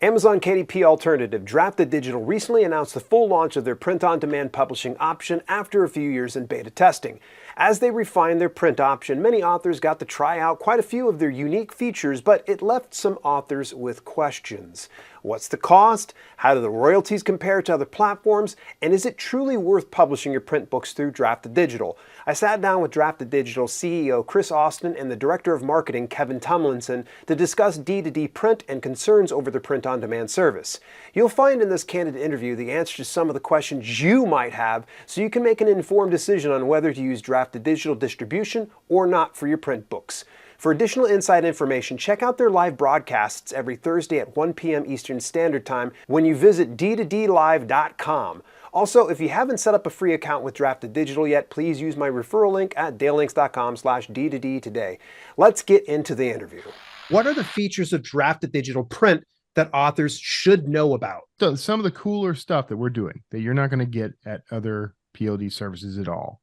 Amazon KDP alternative Draft2Digital recently announced the full launch of their print-on-demand publishing option after a few years in beta testing. As they refined their print option, many authors got to try out quite a few of their unique features, but it left some authors with questions. What's the cost? How do the royalties compare to other platforms? And is it truly worth publishing your print books through Draft2Digital? I sat down with Draft2Digital CEO Chris Austin and the Director of Marketing Kevin Tumlinson to discuss D2D print and concerns over the print-on-demand service. You'll find in this candid interview the answer to some of the questions you might have, so you can make an informed decision on whether to use Draft2Digital distribution or not for your print books. For additional inside information, check out their live broadcasts every Thursday at 1 p.m. Eastern Standard Time when you visit d2dlive.com. Also, if you haven't set up a free account with Draft2Digital yet, please use my referral link at dalelinks.com/d2d today. Let's get into the interview. What are the features of Draft2Digital Print that authors should know about? So some of the cooler stuff that we're doing that you're not going to get at other PLD services at all.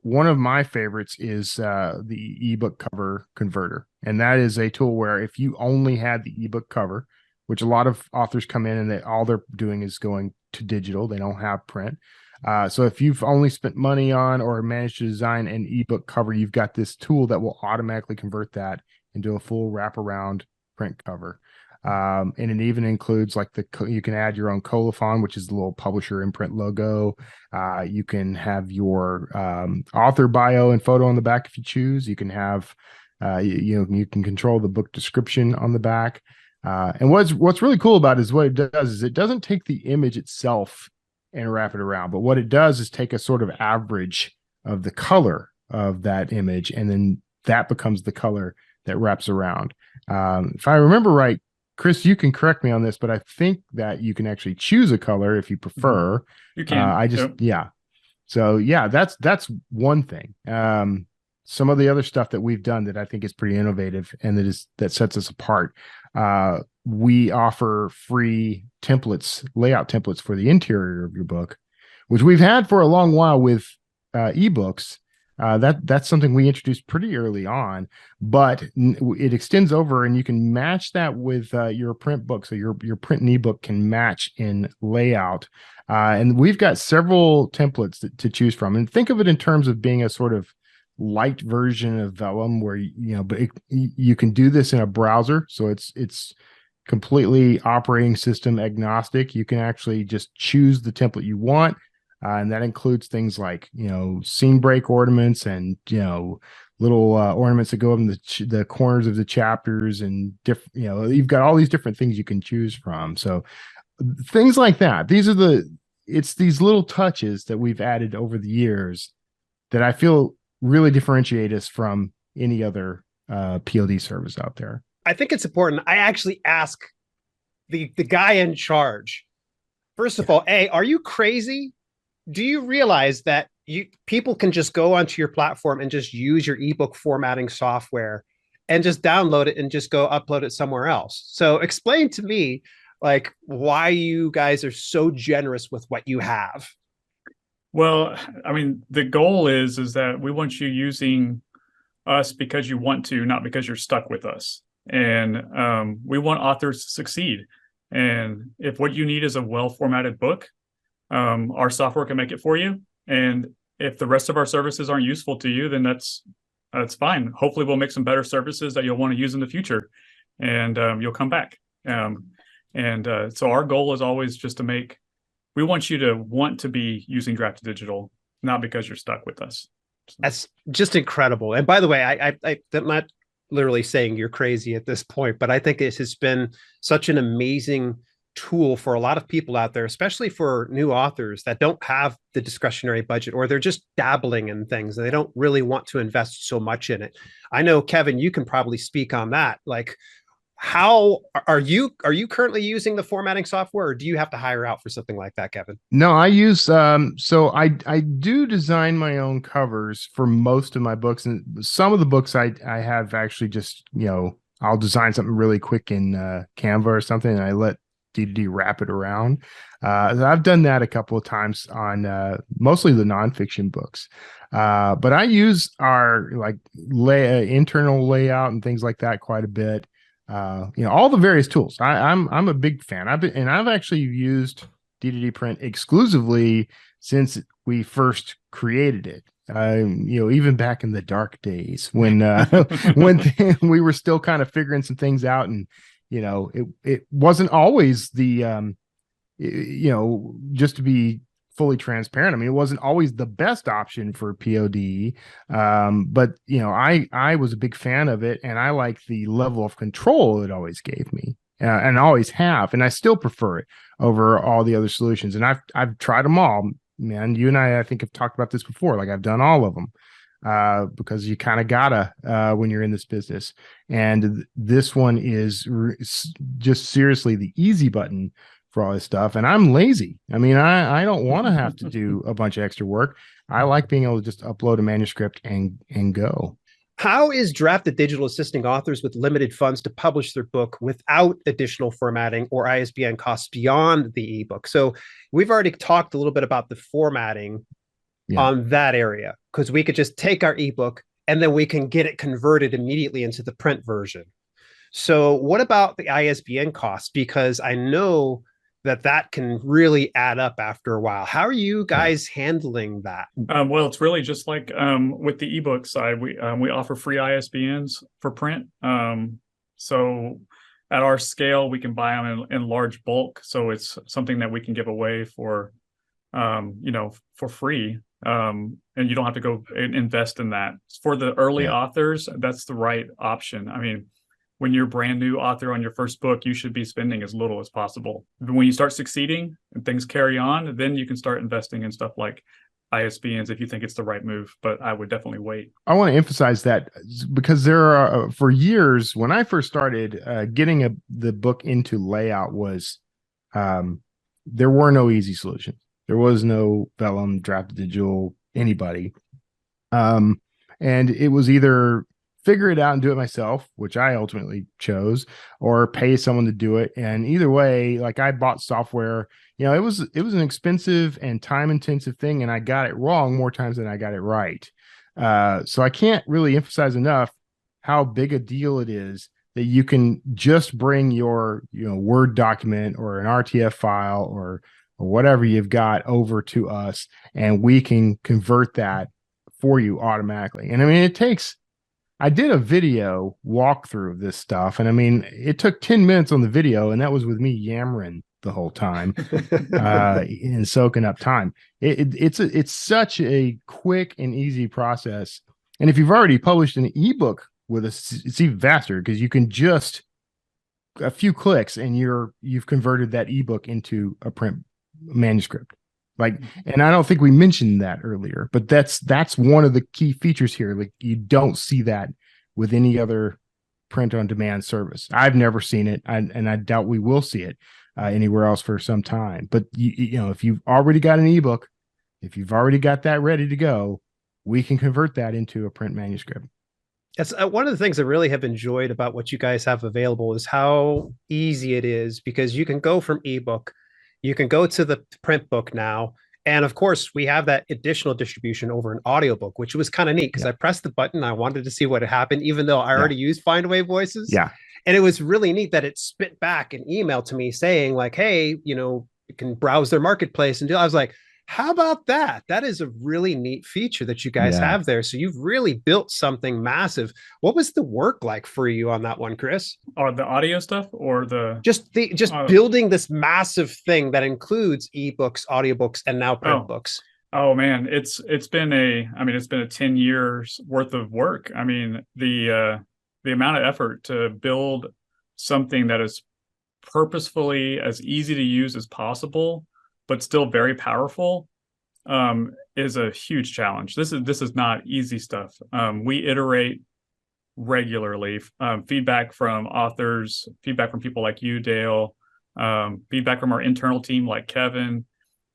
One of my favorites is the ebook cover converter. And that is a tool where if you only had the ebook cover, which a lot of authors come in and all they're doing is going to digital, they don't have print. So if you've only spent money on or managed to design an ebook cover, you've got this tool that will automatically convert that into a full wraparound print cover. And it even includes like you can add your own colophon, which is the little publisher imprint logo. You can have your author bio and photo on the back if you choose. You can have, you can control the book description on the back. And what's really cool about it is what it does is it doesn't take the image itself and wrap it around, but what it does is take a sort of average of the color of that image, and then that becomes the color that wraps around. If I remember right, Chris, you can correct me on this, but I think that you can actually choose a color if you prefer. You can. Yeah. So yeah, that's one thing. Some of the other stuff that we've done that I think is pretty innovative and that sets us apart. We offer free templates, layout templates for the interior of your book, which we've had for a long while with ebooks. That's something we introduced pretty early on, but it extends over, and you can match that with your print book. So your print and ebook can match in layout. And we've got several templates to choose from. And think of it in terms of being a sort of light version of Vellum, where you can do this in a browser. So it's completely operating system agnostic. You can actually just choose the template you want. And that includes things like, scene break ornaments and, little ornaments that go up in the corners of the chapters, and different, you've got all these different things you can choose from. So things like that. It's these little touches that we've added over the years that I feel really differentiate us from any other PLD service out there. I think it's important. I actually ask the guy in charge, first of all, are you crazy? Do you realize that people can just go onto your platform and just use your ebook formatting software and just download it and just go upload it somewhere else? So explain to me, like, why you guys are so generous with what you have. Well, I mean, the goal is that we want you using us because you want to, not because you're stuck with us. And we want authors to succeed. And if what you need is a well-formatted book, our software can make it for you. And if the rest of our services aren't useful to you, then that's fine. Hopefully we'll make some better services that you'll want to use in the future, and you'll come back. So our goal is always just we want you to want to be using Draft2Digital, not because you're stuck with us. So. That's just incredible. And by the way, I'm not literally saying you're crazy at this point, but I think it has been such an amazing tool for a lot of people out there, especially for new authors that don't have the discretionary budget, or they're just dabbling in things and they don't really want to invest so much in it. I know, Kevin, you can probably speak on that. Like, how are you currently using the formatting software, or do you have to hire out for something like that, Kevin? No, I use so I do design my own covers for most of my books, and some of the books I have actually just, I'll design something really quick in Canva or something, and I let D2D wrap it around. I've done that a couple of times on mostly the nonfiction books. But I use our internal layout and things like that quite a bit. all the various tools. I'm a big fan. I've actually used D2D Print exclusively since we first created it. Even back in the dark days when we were still kind of figuring some things out, and it wasn't always the just to be fully transparent. I mean, it wasn't always the best option for POD, but I was a big fan of it, and I like the level of control it always gave me, and always have, and I still prefer it over all the other solutions. And I've tried them all, man. You and I think have talked about this before. Like, I've done all of them because you kind of gotta when you're in this business. And this one is just seriously the easy button for all this stuff. And I'm lazy. I mean, I don't want to have to do a bunch of extra work. I like being able to just upload a manuscript and go. How is Draft2Digital assisting authors with limited funds to publish their book without additional formatting or ISBN costs beyond the ebook? So we've already talked a little bit about the formatting on that area, because we could just take our ebook and then we can get it converted immediately into the print version. So what about the ISBN costs? Because I know that can really add up after a while. How are you guys handling that? Well, it's really just like with the ebook side, we offer free ISBNs for print. So at our scale, we can buy them in large bulk. So it's something that we can give away for free. And you don't have to go invest in that. For the early authors, that's the right option. I mean, when you're a brand new author on your first book, you should be spending as little as possible. But when you start succeeding and things carry on, then you can start investing in stuff like ISBNs if you think it's the right move. But I would definitely wait. I want to emphasize that because there are, for years, when I first started, getting the book into layout was, there were no easy solutions. There was no Vellum, Draft2Digital, anybody. And it was either figure it out and do it myself, which I ultimately chose, or pay someone to do it. And either way, like, I bought software, it was an expensive and time intensive thing, and I got it wrong more times than I got it right. So I can't really emphasize enough how big a deal it is that you can just bring your Word document or an RTF file or whatever you've got over to us, and we can convert that for you automatically. And I mean, I did a video walkthrough of this stuff, and I mean, it took 10 minutes on the video, and that was with me yammering the whole time and soaking up time. It's such a quick and easy process. And if you've already published an ebook with us, it's even faster, because you can just a few clicks and you've converted that ebook into a print manuscript. Like, and I don't think we mentioned that earlier, but that's one of the key features here. Like, you don't see that with any other print on demand service. I've never seen it, and I doubt we will see it anywhere else for some time. But if you've already got an ebook, if you've already got that ready to go, we can convert that into a print manuscript. That's one of the things I really have enjoyed about what you guys have available is how easy it is, because you can go from ebook, you can go to the print book now. And of course, we have that additional distribution over an audiobook, which was kind of neat, because I pressed the button. I wanted to see what had happened, even though I already used Findaway Voices. Yeah. And it was really neat that it spit back an email to me saying like, hey, you can browse their marketplace and do. I was like, how about that? That is a really neat feature that you guys have there. So you've really built something massive. What was the work like for you on that one, Chris? Or the audio stuff, or just building this massive thing that includes ebooks, audiobooks, and now print books? Oh man, it's been a 10 years worth of work. I mean, the amount of effort to build something that is purposefully as easy to use as possible, but still very powerful, is a huge challenge. This is not easy stuff. We iterate regularly. Feedback from authors, feedback from people like you, Dale, feedback from our internal team like Kevin.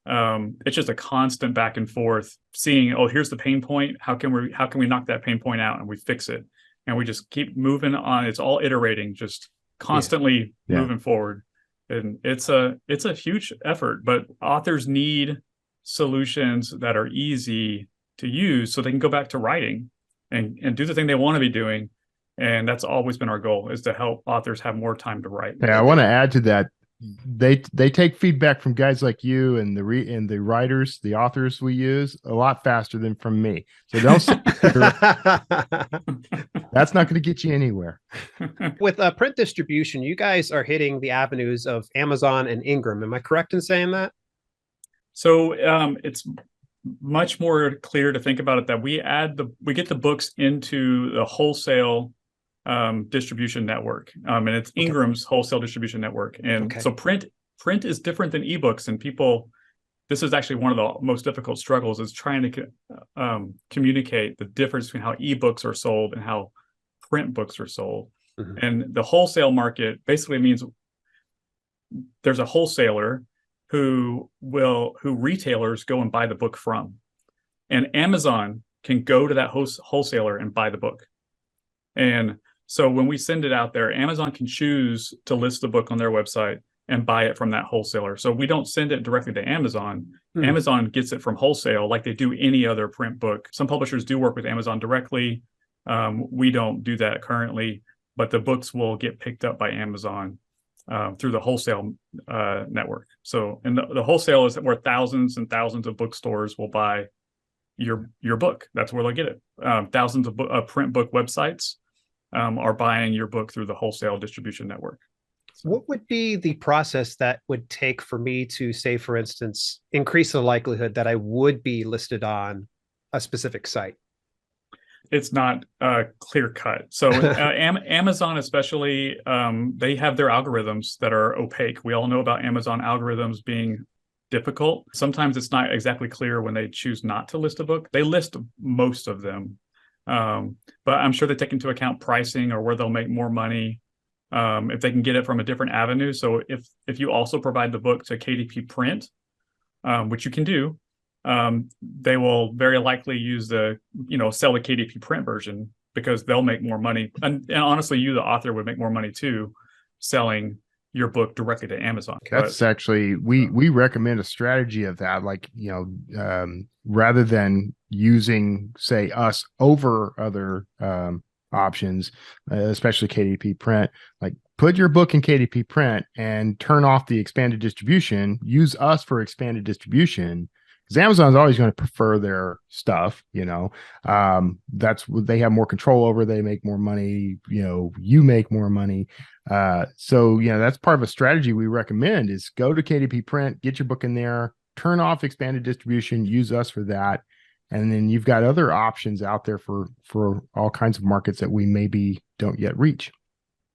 It's just a constant back and forth, seeing, oh, here's the pain point. How can we knock that pain point out? And we fix it. And we just keep moving on. It's all iterating, just constantly moving forward. And it's a huge effort, but authors need solutions that are easy to use so they can go back to writing and do the thing they want to be doing. And that's always been our goal, is to help authors have more time to write. Yeah, I want to add to that. They take feedback from guys like you and the writers, the authors we use a lot faster than from me. So don't say that's not going to get you anywhere. With print distribution, you guys are hitting the avenues of Amazon and Ingram. Am I correct in saying that? So it's much more clear to think about it that we get the books into the wholesale distribution network, and it's Ingram's wholesale distribution network. And so print is different than ebooks, and this is actually one of the most difficult struggles, is trying to communicate the difference between how ebooks are sold and how print books are sold. And the wholesale market basically means there's a wholesaler who retailers go and buy the book from, and Amazon can go to that wholesaler and buy the book. And so when we send it out there, Amazon can choose to list the book on their website and buy it from that wholesaler. So we don't send it directly to Amazon. Amazon gets it from wholesale like they do any other print book. Some publishers do work with Amazon directly. We don't do that currently, but the books will get picked up by Amazon through the wholesale network. So, and the wholesale is where thousands and thousands of bookstores will buy your book. That's where they'll get it. Thousands of print book websites are buying your book through the wholesale distribution network. What would be the process that would take for me to, say, for instance, increase the likelihood that I would be listed on a specific site? It's not clear cut. So Amazon especially, they have their algorithms that are opaque. We all know about Amazon algorithms being difficult. Sometimes it's not exactly clear when they choose not to list a book. They list most of them, but I'm sure they take into account pricing or where they'll make more money if they can get it from a different avenue. So if you also provide the book to KDP Print, which you can do, they will very likely use sell the KDP Print version because they'll make more money. And honestly, you, the author, would make more money too, selling your book directly to Amazon. That's actually, we recommend a strategy of that, like, rather than using, say, us over other options, especially KDP Print, like put your book in KDP Print and turn off the expanded distribution, use us for expanded distribution. Because Amazon's always going to prefer their stuff, that's what they have more control over. They make more money, you make more money. So that's part of a strategy we recommend is go to KDP Print, get your book in there, turn off expanded distribution, use us for that. And then you've got other options out there for all kinds of markets that we maybe don't yet reach.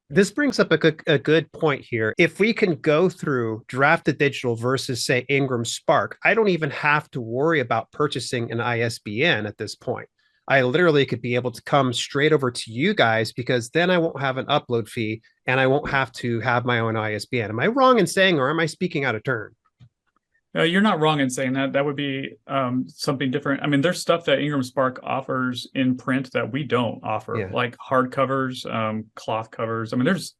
This brings up a good point here. If we can go through Draft2Digital versus, say, IngramSpark, I don't even have to worry about purchasing an ISBN at this point. I literally could be able to come straight over to you guys because then I won't have an upload fee and I won't have to have my own ISBN. Am I wrong in saying, or am I speaking out of turn? You're not wrong in saying that. That would be something different. I mean, there's stuff that IngramSpark offers in print that we don't offer, like hardcovers, cloth covers. I mean, there's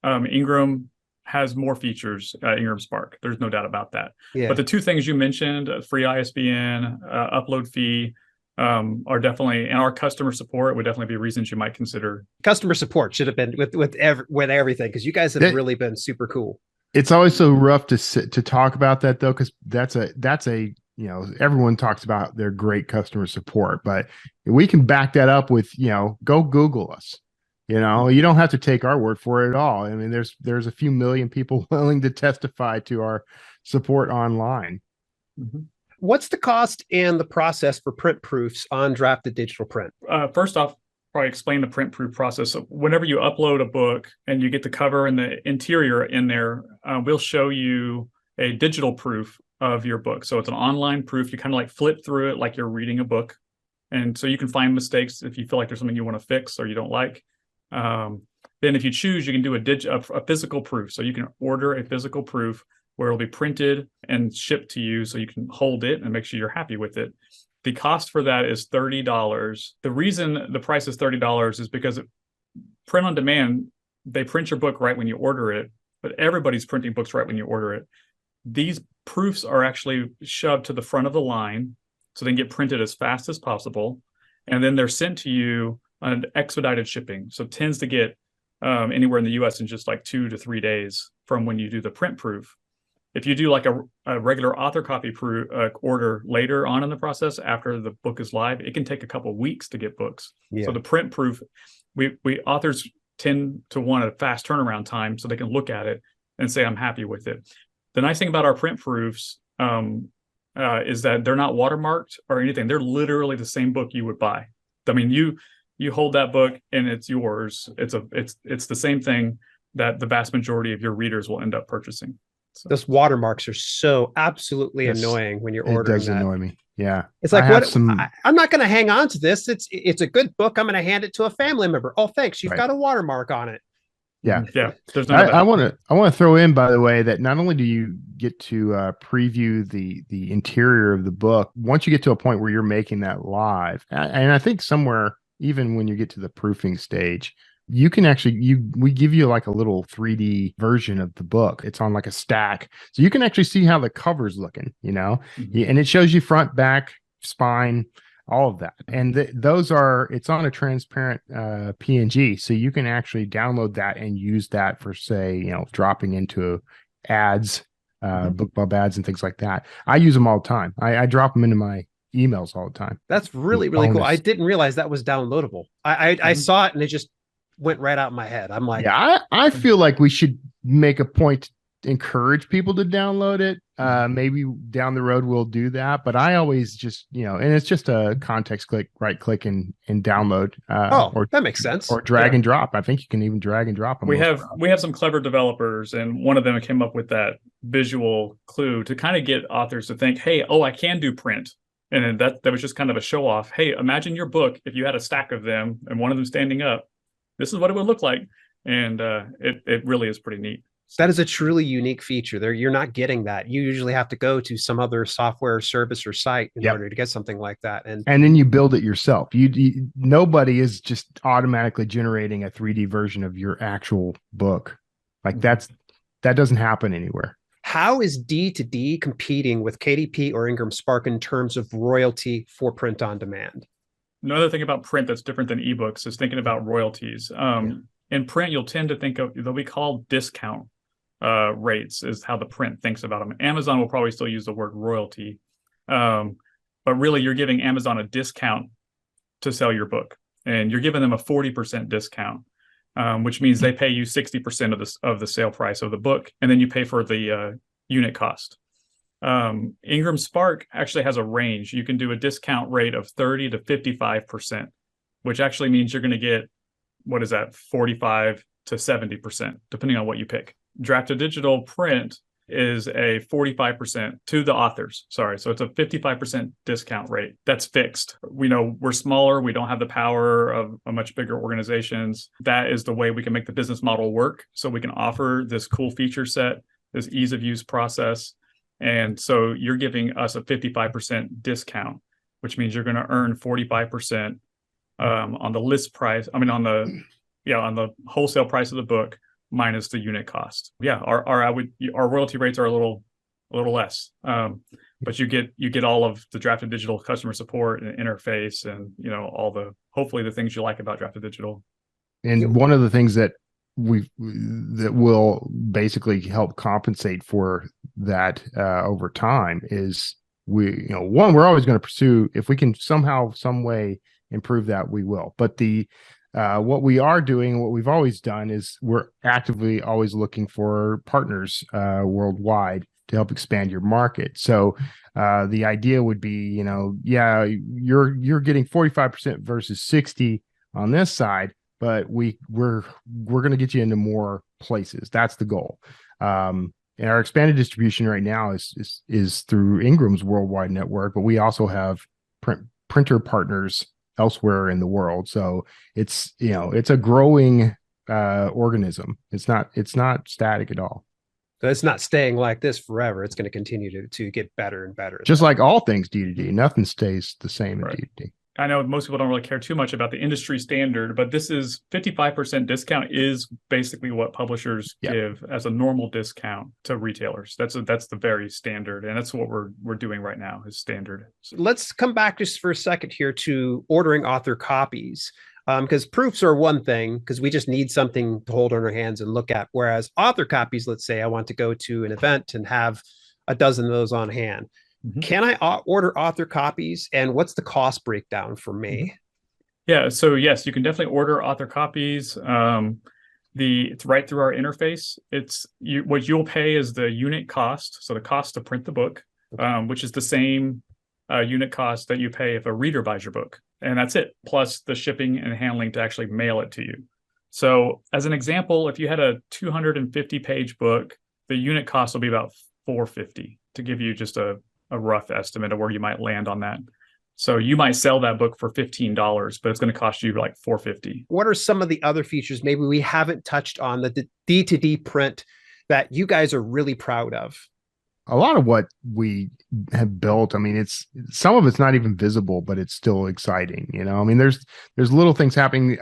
Ingram has more features at IngramSpark. There's no doubt about that. But the two things you mentioned, free ISBN, upload fee, are definitely, and our customer support would definitely be reasons you might consider. Customer support should have been with everything, because you guys have really been super cool. It's always so rough to talk about that, though, because that's a everyone talks about their great customer support, but we can back that up with go Google us. You don't have to take our word for it at all. I mean, there's a few million people willing to testify to our support online. What's the cost and the process for print proofs on Draft2Digital Print? First off, probably explain the print proof process. So whenever you upload a book and you get the cover and the interior in there, we'll show you a digital proof of your book. So it's an online proof. You kind of like flip through it like you're reading a book. And so you can find mistakes if you feel like there's something you want to fix or you don't like. Then if you choose, you can do a physical proof. So you can order a physical proof where it'll be printed and shipped to you so you can hold it and make sure you're happy with it. The cost for that is $30. The reason the price is $30 is because print on demand, they print your book right when you order it, but everybody's printing books right when you order it. These proofs are actually shoved to the front of the line so they can get printed as fast as possible. And then they're sent to you on expedited shipping. So tends to get anywhere in the US in just like 2 to 3 days from when you do the print proof. If you do like a regular author copy order later on in the process after the book is live, it can take a couple of weeks to get books. Yeah. So the print proof, we authors tend to want a fast turnaround time so they can look at it and say, I'm happy with it. The nice thing about our print proofs is that they're not watermarked or anything. They're literally the same book you would buy. I mean, you hold that book and it's yours. It's the same thing that the vast majority of your readers will end up purchasing. So. Those watermarks are so absolutely annoying when you're ordering. It does annoy me. Yeah. It's like, I'm not going to hang on to this. It's a good book. I'm going to hand it to a family member. Oh, thanks. You've got a watermark on it. Yeah. Yeah. There's I want to throw in, by the way, that not only do you get to preview the interior of the book, once you get to a point where you're making that live, and I think somewhere, even when you get to the proofing stage, you can actually, we give you like a little 3D version of the book. It's on like a stack. So you can actually see how the cover's looking, and it shows you front, back, spine, all of that. And it's on a transparent PNG. So you can actually download that and use that for, say, dropping into ads, BookBub ads and things like that. I use them all the time. I drop them into my emails all the time. That's really, really cool. I didn't realize that was downloadable. I saw it and it just went right out of my head. I'm like, yeah, I feel like we should make a point to encourage people to download it. Maybe down the road we'll do that, but I always just, and it's just a context click, right click and download. Or that makes sense. Or drag and drop. I think you can even drag and drop them. We have some clever developers, and one of them came up with that visual clue to kind of get authors to think, hey, I can do print. And that was just kind of a show off. Hey, imagine your book if you had a stack of them and one of them standing up. This is what it would look like. And it really is pretty neat. That is a truly unique feature. There, you're not getting that. You usually have to go to some other software service or site in order to get something like that. And then you build it yourself. Nobody is just automatically generating a 3D version of your actual book. Like that doesn't happen anywhere. How is D2D competing with KDP or IngramSpark in terms of royalty for print on demand? Another thing about print that's different than ebooks is thinking about royalties. In print, you'll tend to think of, they'll be called discount rates is how the print thinks about them. Amazon will probably still use the word royalty, but really you're giving Amazon a discount to sell your book, and you're giving them a 40% discount, which means they pay you 60% of the sale price of the book, and then you pay for the unit cost. IngramSpark actually has a range. You can do a discount rate of 30 to 55%, which actually means you're going to get, 45 to 70%, depending on what you pick. Draft2Digital Print is a 45% to the authors. So it's a 55% discount rate. That's fixed. We know we're smaller. We don't have the power of a much bigger organizations. That is the way we can make the business model work. So we can offer this cool feature set, this ease of use process. And so you're giving us a 55% discount, which means you're going to earn 45% on the list price. I mean, on the wholesale price of the book minus the unit cost. Yeah, our royalty rates are a little less, but you get all of the Draft2Digital customer support and interface, and hopefully the things you like about Draft2Digital. And one of the things that will basically help compensate for that over time is we're always going to pursue, if we can somehow, some way improve that, we will. But what we are doing, what we've always done, is we're actively always looking for partners worldwide to help expand your market. So the idea would be, you're getting 45% versus 60 on this side, but we're going to get you into more places. That's the goal. And our expanded distribution right now is through Ingram's worldwide network, but we also have printer partners elsewhere in the world. So it's a growing organism. It's not static at all. So it's not staying like this forever. It's going to continue to get better and better. Just like all things D2D, nothing stays the same in D2D. I know most people don't really care too much about the industry standard, but this is 55% discount is basically what publishers give as a normal discount to retailers. That's the very standard, and that's what we're doing right now is standard. So let's come back just for a second here to ordering author copies. Because proofs are one thing, because we just need something to hold in our hands and look at. Whereas author copies, let's say I want to go to an event and have a dozen of those on hand. Mm-hmm. Can I order author copies, and what's the cost breakdown for me? Mm-hmm. Yeah, so yes, you can definitely order author copies. It's right through our interface. What you'll pay is the unit cost, so the cost to print the book, which is the same unit cost that you pay if a reader buys your book, and that's it, plus the shipping and handling to actually mail it to you. So, as an example, if you had a 250-page book, the unit cost will be about $450, to give you just a rough estimate of where you might land on that. So you might sell that book for $15, but it's going to cost you like $450. What are some of the other features maybe we haven't touched on, the D2D print, that you guys are really proud of? A lot of what we have built, I mean, some of it's not even visible, but it's still exciting. I mean, there's little things happening.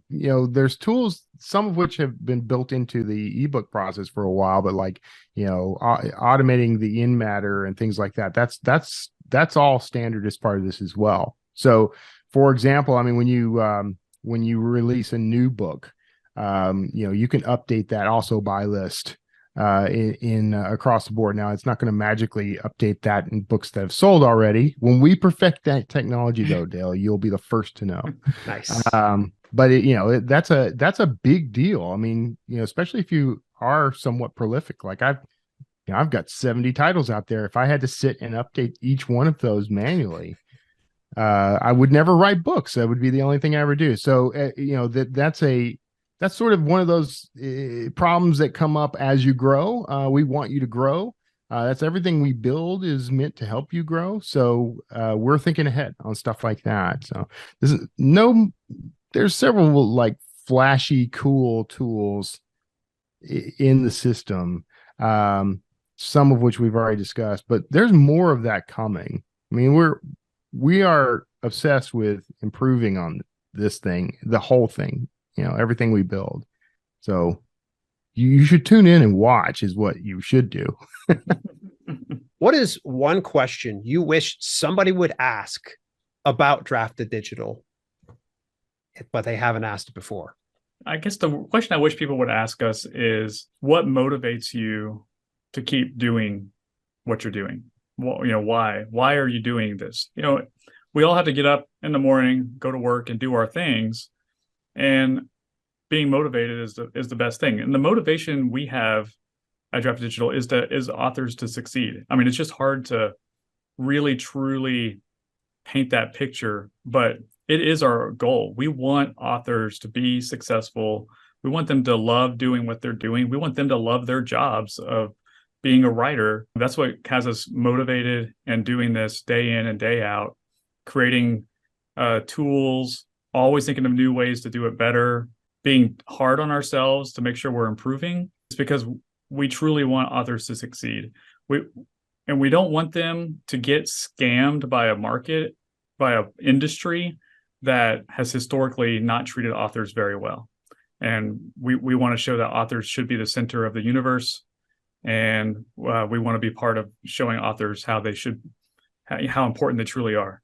There's tools, some of which have been built into the ebook process for a while, but like, automating the in matter and things like that. That's all standard as part of this as well. So, for example, I mean, when you release a new book, you can update that also by list in across the board. Now, it's not going to magically update that in books that have sold already. When we perfect that technology, though, Dale, you'll be the first to know. Nice. But that's a big deal. I mean, especially if you are somewhat prolific. Like I've got 70 titles out there. If I had to sit and update each one of those manually, I would never write books. That would be the only thing I ever do. So that's sort of one of those problems that come up as you grow. We want you to grow. That's everything we build is meant to help you grow. So we're thinking ahead on stuff like that. So there's several like flashy, cool tools in the system. Some of which we've already discussed, but there's more of that coming. I mean, we are obsessed with improving on this thing, the whole thing, everything we build. So you should tune in and watch is what you should do. What is one question you wish somebody would ask about Draft2Digital, but they haven't asked it before? I guess the question I wish people would ask us is, what motivates you to keep doing what you're doing? Well, why are you doing this? We all have to get up in the morning, go to work, and do our things, and being motivated is the best thing. And the motivation we have at Draft2Digital is authors to succeed. I mean, it's just hard to really truly paint that picture, but it is our goal. We want authors to be successful. We want them to love doing what they're doing. We want them to love their jobs of being a writer. That's what has us motivated and doing this day in and day out, creating tools, always thinking of new ways to do it better, being hard on ourselves to make sure we're improving. It's because we truly want authors to succeed. We don't want them to get scammed by a market, by an industry that has historically not treated authors very well. And we want to show that authors should be the center of the universe. And we want to be part of showing authors how important they truly are.